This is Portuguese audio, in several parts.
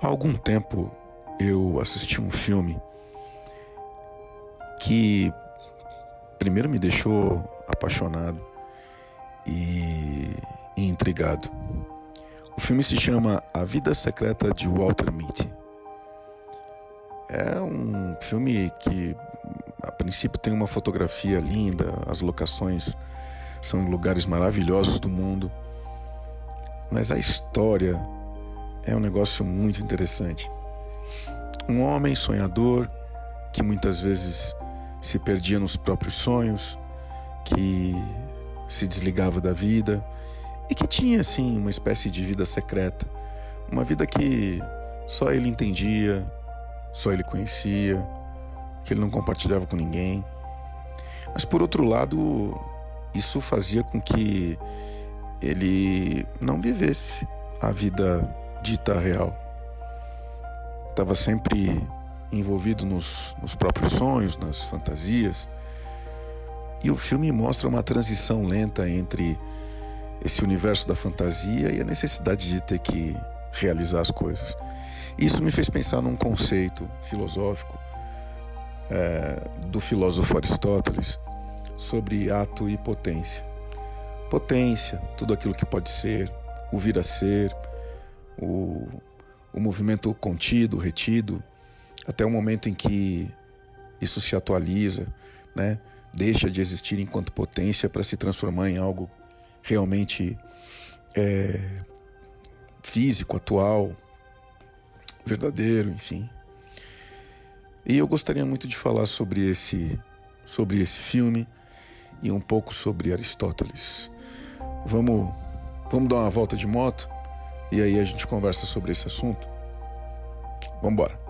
Há algum tempo eu assisti um filme que primeiro me deixou apaixonado e intrigado. O filme se chama A Vida Secreta de Walter Mitty. É um filme que a princípio tem uma fotografia linda, as locações são em lugares maravilhosos do mundo, mas a história é um negócio muito interessante. Um homem sonhador que muitas vezes se perdia nos próprios sonhos, que se desligava da vida e que tinha, assim, uma espécie de vida secreta. Uma vida que só ele entendia, só ele conhecia, que ele não compartilhava com ninguém. Mas, por outro lado, isso fazia com que ele não vivesse a vida dita real. Estava sempre envolvido nos próprios sonhos, nas fantasias. E o filme mostra uma transição lenta entre esse universo da fantasia e a necessidade de ter que realizar as coisas. Isso me fez pensar num conceito filosófico do filósofo Aristóteles sobre ato e potência. Potência, tudo aquilo que pode ser, o vir a ser, o movimento contido, retido, até o momento em que isso se atualiza, né? Deixa de existir enquanto potência para se transformar em algo realmente físico, atual, verdadeiro, enfim. E eu gostaria muito de falar sobre esse filme e um pouco sobre Aristóteles. Vamos dar uma volta de moto e aí a gente conversa sobre esse assunto. Vamos embora.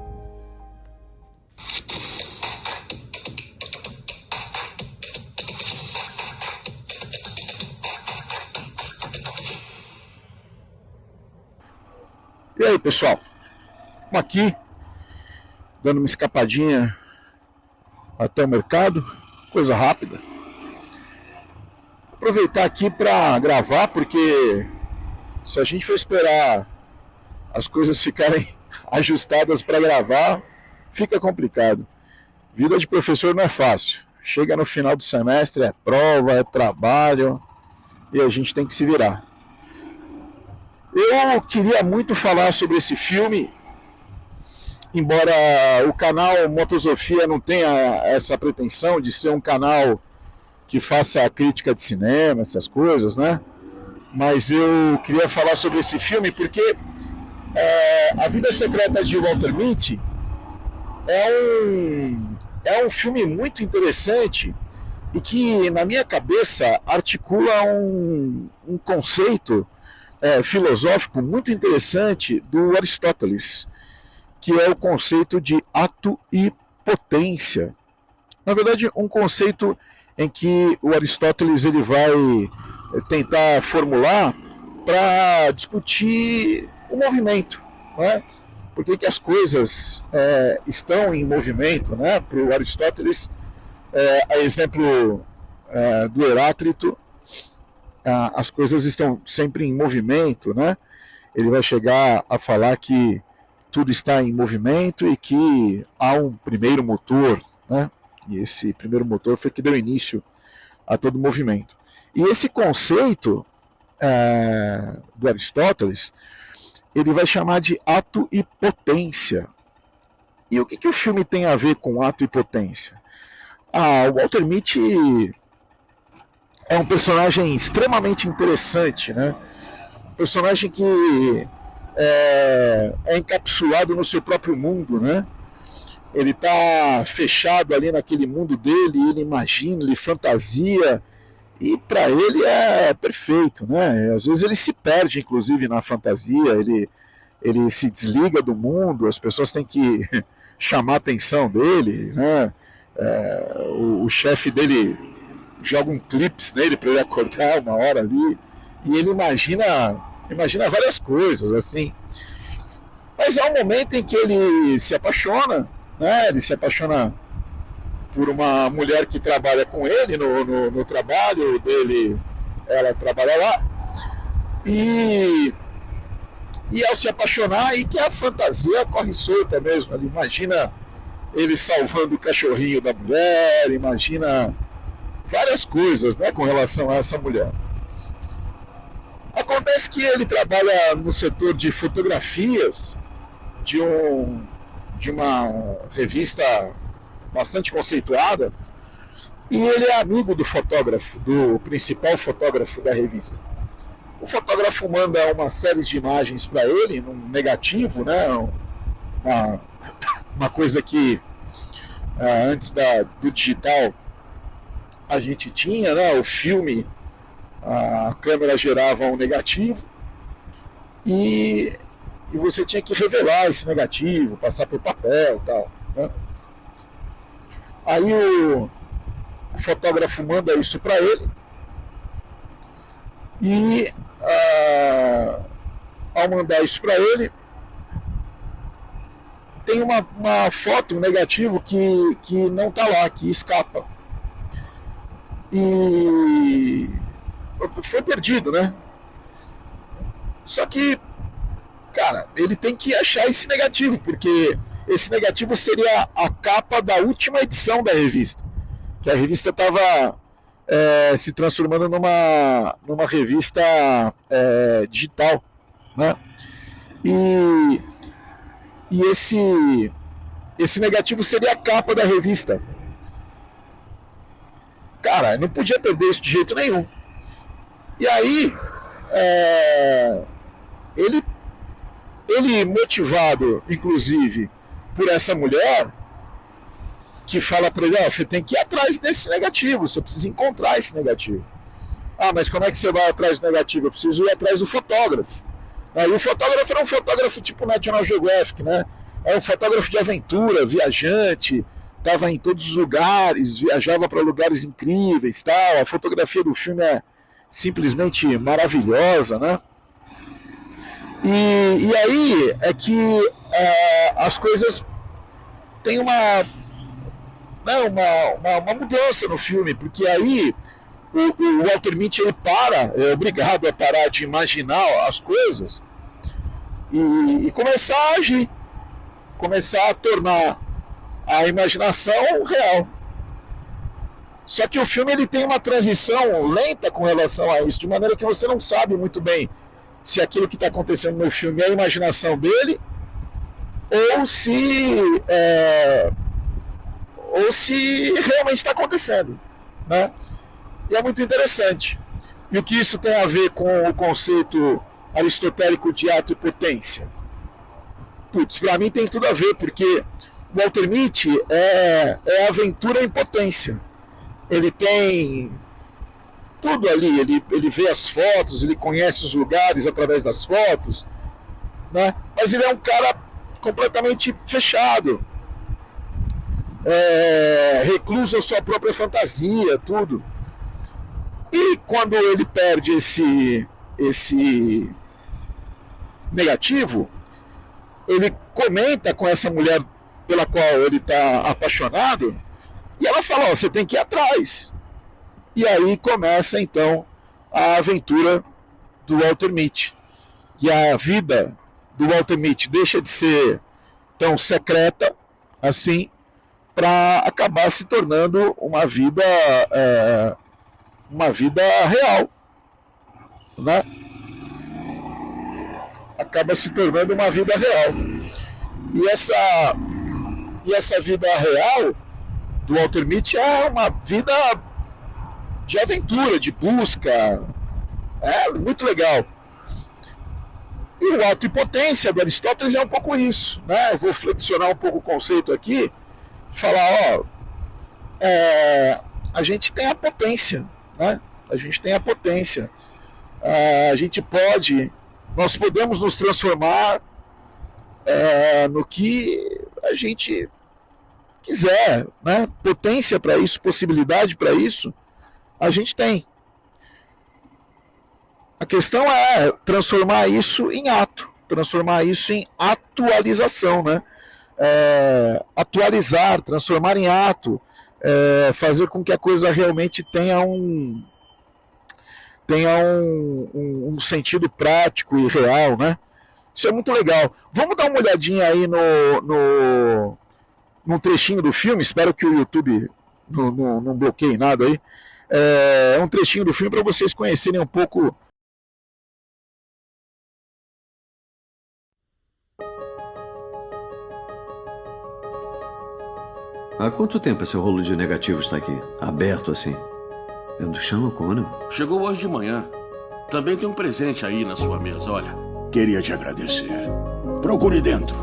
E aí, pessoal? Estamos aqui dando uma escapadinha até o mercado, coisa rápida. Aproveitar aqui para gravar, porque se a gente for esperar as coisas ficarem ajustadas para gravar, fica complicado. Vida de professor não é fácil. Chega no final do semestre, é prova, é trabalho, e a gente tem que se virar. Eu queria muito falar sobre esse filme, embora o canal Motosofia não tenha essa pretensão de ser um canal que faça crítica de cinema, essas coisas, né? Mas eu queria falar sobre esse filme porque A Vida Secreta de Walter Mitty é um filme muito interessante e que, na minha cabeça, articula um conceito filosófico muito interessante do Aristóteles, que é o conceito de ato e potência. Na verdade, um conceito em que o Aristóteles ele vai tentar formular para discutir o movimento, né? Por que as coisas estão em movimento, né? Para o Aristóteles, a exemplo do Heráclito, as coisas estão sempre em movimento, né? Ele vai chegar a falar que tudo está em movimento e que há um primeiro motor, né? E esse primeiro motor foi que deu início a todo o movimento. E esse conceito do Aristóteles, ele vai chamar de ato e potência. E o que o filme tem a ver com ato e potência? O Walter Mitty é um personagem extremamente interessante, né? Um personagem que é encapsulado no seu próprio mundo, né? Ele está fechado ali naquele mundo dele, ele imagina, ele fantasia, e para ele é perfeito, né? Às vezes ele se perde, inclusive, na fantasia, ele se desliga do mundo, as pessoas têm que chamar a atenção dele, né? O chefe dele joga um clips nele para ele acordar uma hora ali, e ele imagina várias coisas, assim. Mas há um momento em que ele se apaixona, né? Ele se apaixona por uma mulher que trabalha com ele no trabalho dele, ela trabalha lá, e E ao se apaixonar, aí que a fantasia corre solta mesmo. Ele imagina ele salvando o cachorrinho da mulher, imagina várias coisas, né, com relação a essa mulher. Acontece que ele trabalha no setor de fotografias de uma revista bastante conceituada, e ele é amigo do fotógrafo, do principal fotógrafo da revista. O fotógrafo manda uma série de imagens para ele, num negativo, né? Uma coisa que antes do digital a gente tinha, né? O filme, a câmera gerava um negativo e você tinha que revelar esse negativo, passar por papel e tal, né? Aí o fotógrafo manda isso para ele e ao mandar isso para ele, tem uma foto, um negativo que não está lá, que escapa. E foi perdido, né? Só que, cara, ele tem que achar esse negativo, porque esse negativo seria a capa da última edição da revista. Que a revista estava se transformando numa revista digital, né? E esse negativo seria a capa da revista. Cara, não podia perder isso de jeito nenhum. E aí, ele motivado, inclusive, por essa mulher, que fala para ele, você tem que ir atrás desse negativo, você precisa encontrar esse negativo. Ah, mas como é que você vai atrás do negativo? Eu preciso ir atrás do fotógrafo. Aí o fotógrafo era um fotógrafo tipo National Geographic, né? É um fotógrafo de aventura, viajante, estava em todos os lugares, viajava para lugares incríveis, tal. A fotografia do filme é simplesmente maravilhosa, né? E aí é que as coisas têm uma mudança no filme, porque aí o Walter Mitty ele é obrigado a parar de imaginar as coisas e começar a agir, começar a tornar a imaginação real. Só que o filme ele tem uma transição lenta com relação a isso, de maneira que você não sabe muito bem se aquilo que está acontecendo no filme é a imaginação dele ou se realmente está acontecendo, né? E é muito interessante. E o que isso tem a ver com o conceito aristotélico de ato e potência? Putz, para mim tem tudo a ver, porque Walter Mitty é aventura em potência. Ele tem tudo ali, ele vê as fotos, ele conhece os lugares através das fotos, né? Mas ele é um cara completamente fechado, recluso à sua própria fantasia, tudo. E quando ele perde esse negativo, ele comenta com essa mulher pela qual ele está apaixonado, e ela fala, você tem que ir atrás. E aí começa então a aventura do Walter Mitty. E a vida do Walter Mitty deixa de ser tão secreta assim, para acabar se tornando uma vida real, né? Acaba se tornando uma vida real. E essa vida real do Walter Mitty é uma vida de aventura, de busca, muito legal. E o ato e potência do Aristóteles é um pouco isso, né? Eu vou flexionar um pouco o conceito aqui, falar, a gente tem a potência, né? A gente tem a potência. Nós podemos nos transformar no que a gente quiser, né? Potência para isso, possibilidade para isso, a gente tem. A questão é transformar isso em ato, transformar isso em atualização, né? Atualizar, transformar em ato, fazer com que a coisa realmente tenha um sentido prático e real, né? Isso é muito legal. Vamos dar uma olhadinha aí no trechinho do filme. Espero que o YouTube não bloqueie nada aí. É um trechinho do filme para vocês conhecerem um pouco. Há quanto tempo esse rolo de negativos está aqui? Aberto assim? É do Sean O'Connell? Chegou hoje de manhã. Também tem um presente aí na sua mesa, olha. Queria te agradecer. Procure dentro.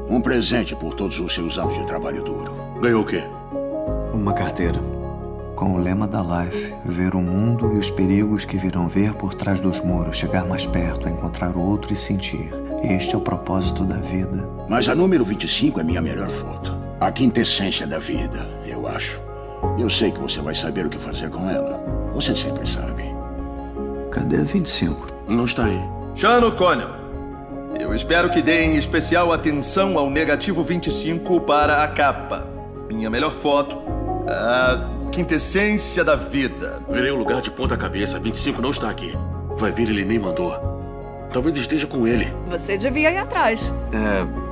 Um presente por todos os seus anos de trabalho duro. Ganhou o quê? Uma carteira. Com o lema da Life: ver o mundo e os perigos que virão ver por trás dos muros, chegar mais perto, encontrar o outro e sentir. Este é o propósito da vida. Mas a número 25 é minha melhor foto. A quintessência da vida, eu acho. Eu sei que você vai saber o que fazer com ela. Você sempre sabe. Cadê a 25? Não está aí. Sean O'Connell, eu espero que deem especial atenção ao negativo 25 para a capa. Minha melhor foto. A quintessência da vida. Virei o lugar de ponta cabeça. 25 não está aqui. Vai vir, ele nem mandou. Talvez esteja com ele. Você devia ir atrás.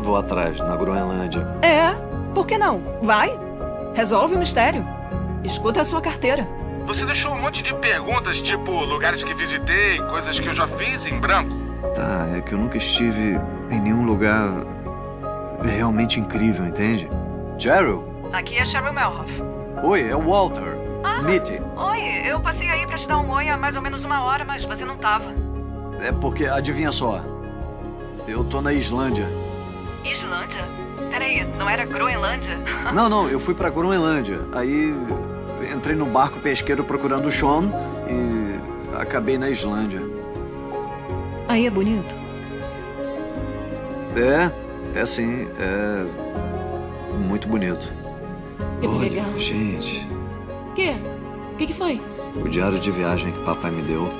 Vou atrás, na Groenlândia. Por que não? Vai. Resolve o mistério. Escuta a sua carteira. Você deixou um monte de perguntas, tipo lugares que visitei, coisas que eu já fiz em branco. Tá, é que eu nunca estive em nenhum lugar realmente incrível, entende? Cheryl? Aqui é Cheryl Melhoff. Oi, é o Walter. Mitty. Oi, eu passei aí pra te dar um oi há mais ou menos 1 hora, mas você não tava. É porque, adivinha só, eu tô na Islândia. Islândia? Peraí, não era Groenlândia? Não, eu fui pra Groenlândia. Aí entrei num barco pesqueiro procurando o Sean e acabei na Islândia. Aí é bonito. É sim, é muito bonito. Que Olha, legal. gente, Quê? O que foi? o diário de viagem que papai me deu.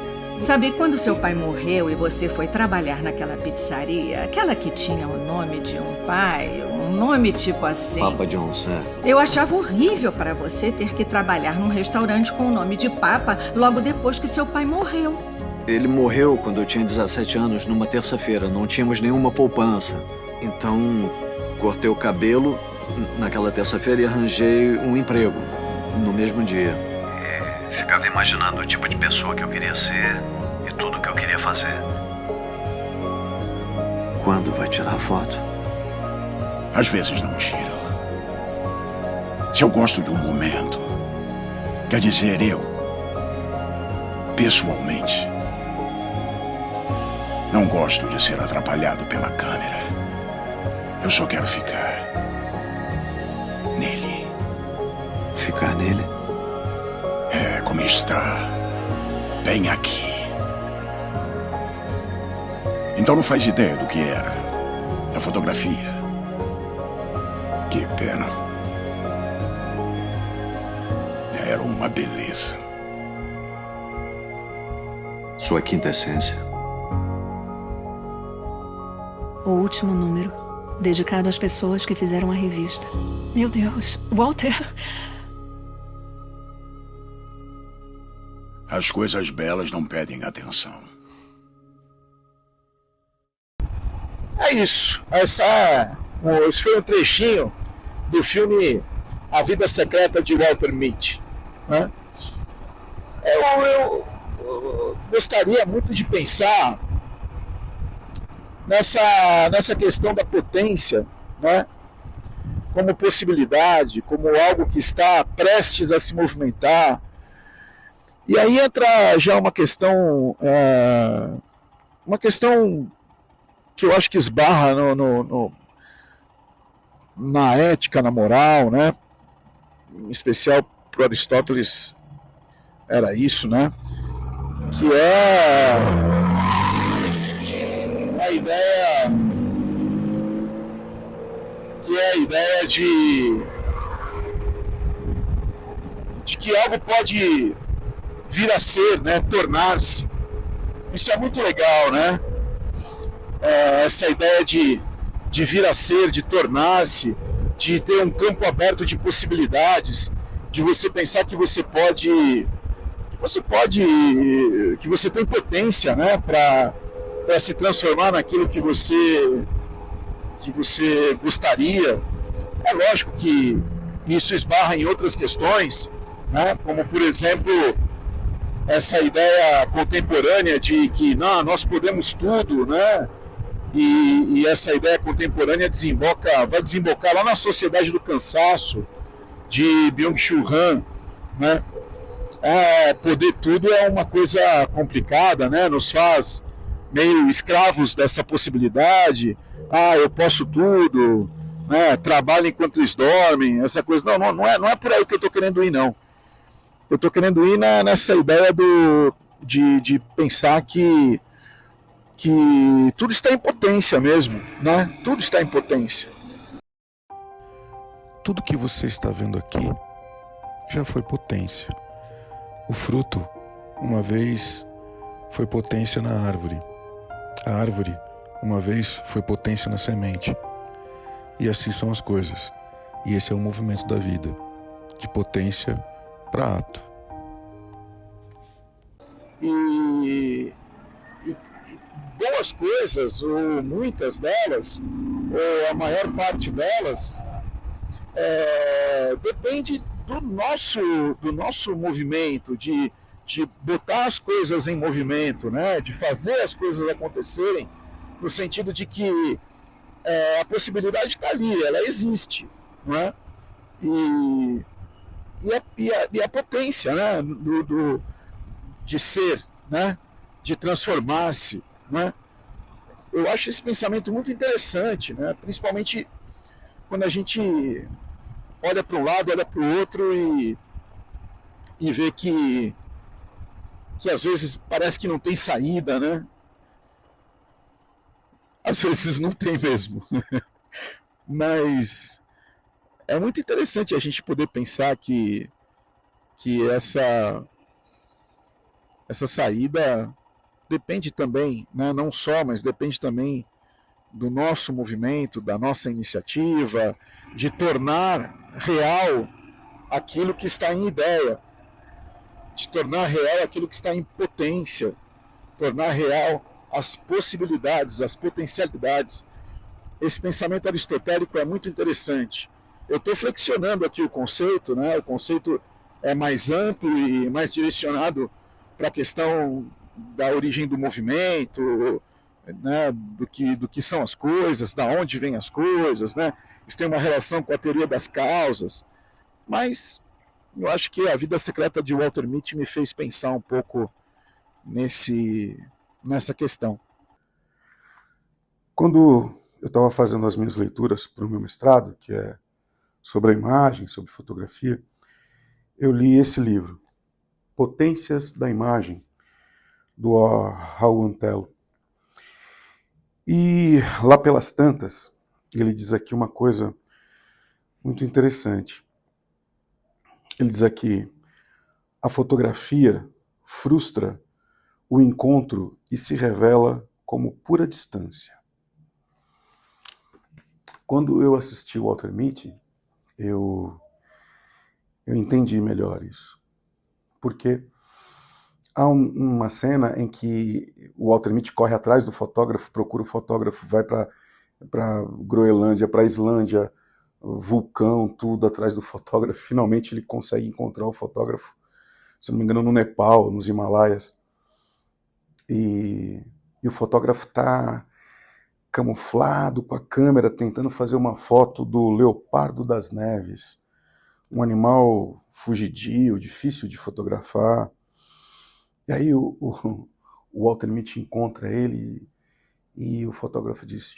Sabe, quando seu pai morreu e você foi trabalhar naquela pizzaria, aquela que tinha o nome de um pai, um nome tipo assim... Papa John's, Eu achava horrível para você ter que trabalhar num restaurante com o nome de Papa logo depois que seu pai morreu. Ele morreu quando eu tinha 17 anos, numa terça-feira. Não tínhamos nenhuma poupança. Então, cortei o cabelo naquela terça-feira e arranjei um emprego no mesmo dia. Ficava imaginando o tipo de pessoa que eu queria ser e tudo o que eu queria fazer. Quando vai tirar a foto? Às vezes não tiro. Se eu gosto de um momento, quer dizer, eu, pessoalmente, não gosto de ser atrapalhado pela câmera. Eu só quero ficar nele. Ficar nele? É como está bem aqui. Então não faz ideia do que era a fotografia. Que pena. Era uma beleza. Sua quintessência? O último número, dedicado às pessoas que fizeram a revista. Meu Deus, Walter... As coisas belas não pedem atenção. É isso. Esse foi um trechinho do filme A Vida Secreta de Walter Mitty. Né? Eu gostaria muito de pensar nessa questão da potência, né? Como possibilidade, como algo que está prestes a se movimentar. E aí entra já uma questão que eu acho que esbarra na ética, na moral, né? Em especial para Aristóteles era isso, né? Que é a ideia de que algo pode vir a ser, né? Tornar-se. Isso é muito legal, né? Essa ideia de vir a ser, de tornar-se, de ter um campo aberto de possibilidades, de você pensar que você tem potência, né, para se transformar naquilo que você gostaria. É lógico que isso esbarra em outras questões, né? Como, por exemplo, essa ideia contemporânea de que não, nós podemos tudo, né? E essa ideia contemporânea vai desembocar lá na Sociedade do Cansaço, de Byung-Chul Han, né? Poder tudo é uma coisa complicada, né? Nos faz meio escravos dessa possibilidade. Eu posso tudo, né? Trabalho enquanto eles dormem, essa coisa. Não é por aí que eu estou querendo ir, não. Eu estou querendo ir nessa ideia de pensar que tudo está em potência mesmo, né? Tudo está em potência. Tudo que você está vendo aqui já foi potência. O fruto, uma vez, foi potência na árvore. A árvore, uma vez, foi potência na semente. E assim são as coisas. E esse é o movimento da vida, de potência para ato. E boas coisas, ou muitas delas, ou a maior parte delas, depende do nosso movimento, de botar as coisas em movimento, né? De fazer as coisas acontecerem, no sentido de que a possibilidade está ali, ela existe, não é? E a potência, né? De ser, né? De transformar-se, né? Eu acho esse pensamento muito interessante, né? Principalmente quando a gente olha para um lado, olha para o outro e vê que às vezes parece que não tem saída, né? Às vezes não tem mesmo. Mas é muito interessante a gente poder pensar que essa saída depende também, né? Não só, mas depende também do nosso movimento, da nossa iniciativa, de tornar real aquilo que está em ideia, de tornar real aquilo que está em potência, tornar real as possibilidades, as potencialidades. Esse pensamento aristotélico é muito interessante. Eu estou flexionando aqui o conceito, né? O conceito é mais amplo e mais direcionado para a questão da origem do movimento, né? do que são as coisas, da onde vêm as coisas, né? Isso tem uma relação com a teoria das causas, mas eu acho que a Vida Secreta de Walter Mitty me fez pensar um pouco nessa questão. Quando eu estava fazendo as minhas leituras para o meu mestrado, que é sobre a imagem, sobre fotografia, eu li esse livro, Potências da Imagem, do Raul Antelo. E lá pelas tantas, ele diz aqui uma coisa muito interessante. Ele diz aqui: a fotografia frustra o encontro e se revela como pura distância. Quando eu assisti o Walter Mitty, eu entendi melhor isso. Porque há uma cena em que o Walter Mitty corre atrás do fotógrafo, procura o fotógrafo, vai para Groenlândia, para a Islândia, vulcão, tudo atrás do fotógrafo. Finalmente ele consegue encontrar o fotógrafo, se não me engano, no Nepal, nos Himalaias. E o fotógrafo está camuflado com a câmera, tentando fazer uma foto do leopardo das neves. Um animal fugidio, difícil de fotografar. E aí o Walter Mitty encontra ele e o fotógrafo diz: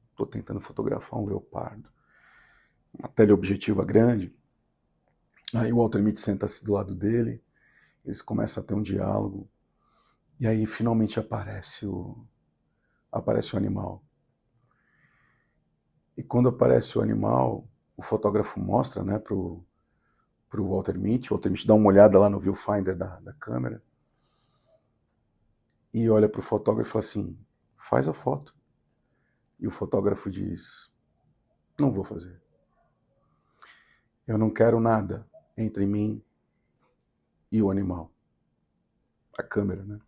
estou tentando fotografar um leopardo. Uma teleobjetiva grande. Aí o Walter Mitty senta-se do lado dele, eles começam a ter um diálogo, e aí finalmente aparece o animal. E quando aparece o animal, o fotógrafo mostra, né, pro Walter Mitty. O Walter Mitty dá uma olhada lá no viewfinder da câmera e olha pro fotógrafo e fala assim: faz a foto. E o fotógrafo diz: não vou fazer. Eu não quero nada entre mim e o animal. A câmera, né?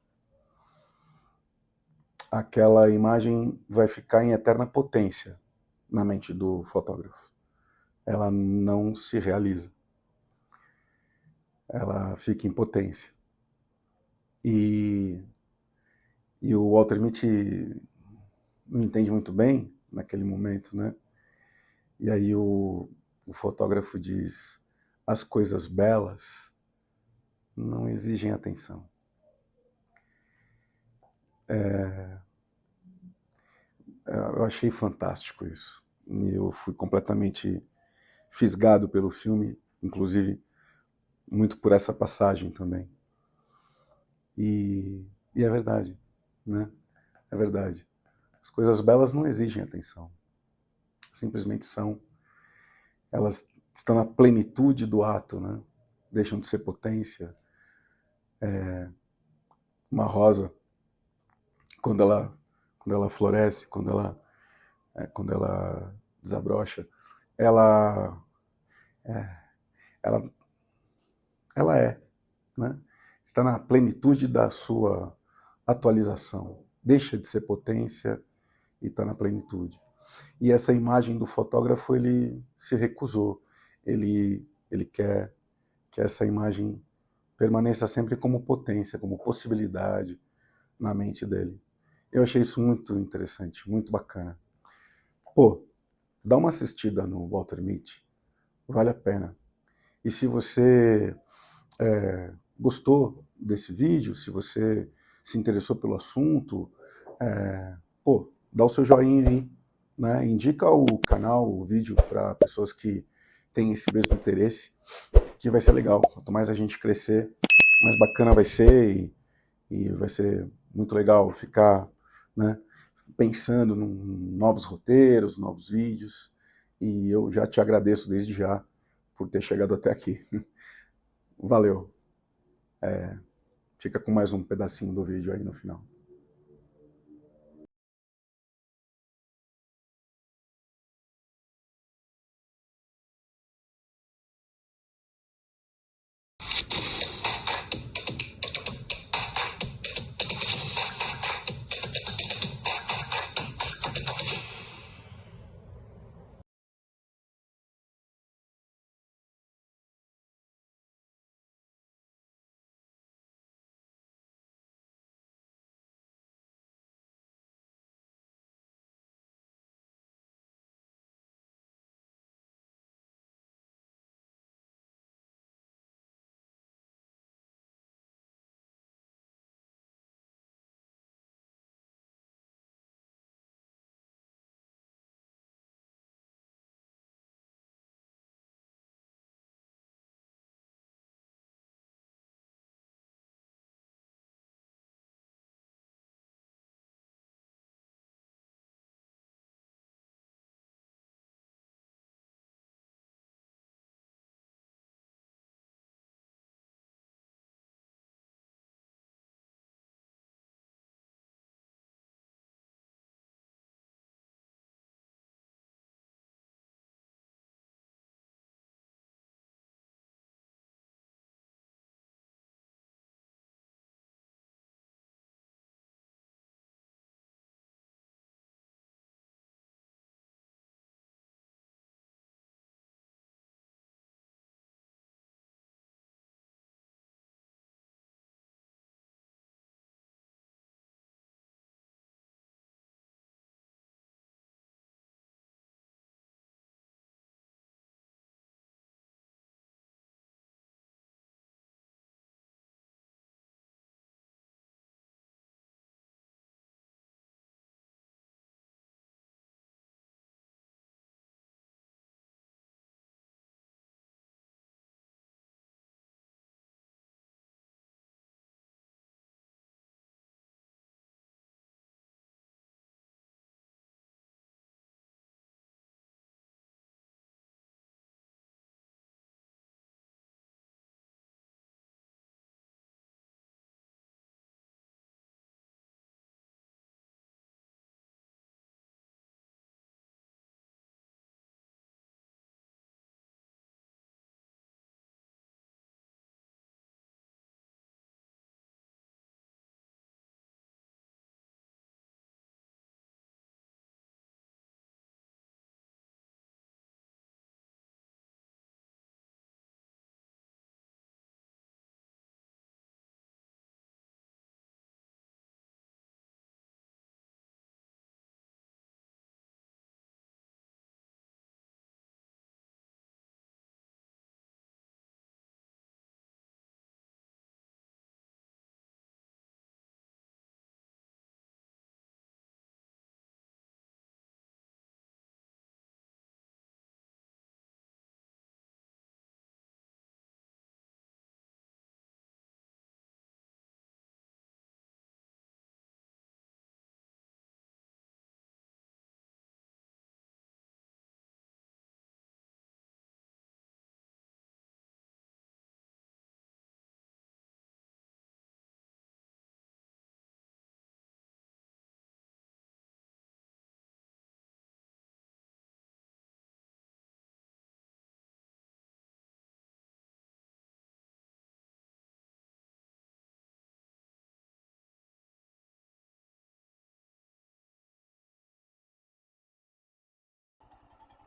aquela imagem vai ficar em eterna potência na mente do fotógrafo. Ela não se realiza. Ela fica em potência. E o Walter Mitty não entende muito bem naquele momento, né? E aí o fotógrafo diz: as coisas belas não exigem atenção. Eu achei fantástico isso. E eu fui completamente fisgado pelo filme, inclusive muito por essa passagem também. E é verdade, né? É verdade. As coisas belas não exigem atenção. Simplesmente são. Elas estão na plenitude do ato, né? Deixam de ser potência. Uma rosa, quando ela floresce, quando ela desabrocha, ela é, né? Está na plenitude da sua atualização. Deixa de ser potência e está na plenitude. E essa imagem do fotógrafo, ele se recusou. Ele quer que essa imagem permaneça sempre como potência, como possibilidade na mente dele. Eu achei isso muito interessante, muito bacana. Pô, dá uma assistida no Walter Mitty, vale a pena. E se você gostou desse vídeo, se você se interessou pelo assunto, dá o seu joinha aí, né? Indica o canal, o vídeo para pessoas que têm esse mesmo interesse, que vai ser legal. Quanto mais a gente crescer, mais bacana vai ser e vai ser muito legal ficar, né, pensando em novos roteiros, novos vídeos. E eu já te agradeço desde já por ter chegado até aqui. Valeu. Fica com mais um pedacinho do vídeo aí no final.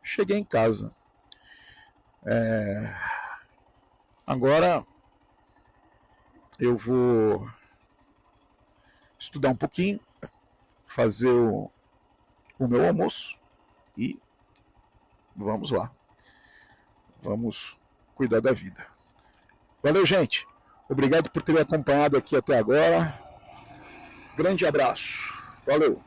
cheguei em casa. Agora eu vou estudar um pouquinho, fazer o meu almoço e vamos lá. Vamos cuidar da vida. Valeu, gente. Obrigado por terem acompanhado aqui até agora. Grande abraço. Valeu.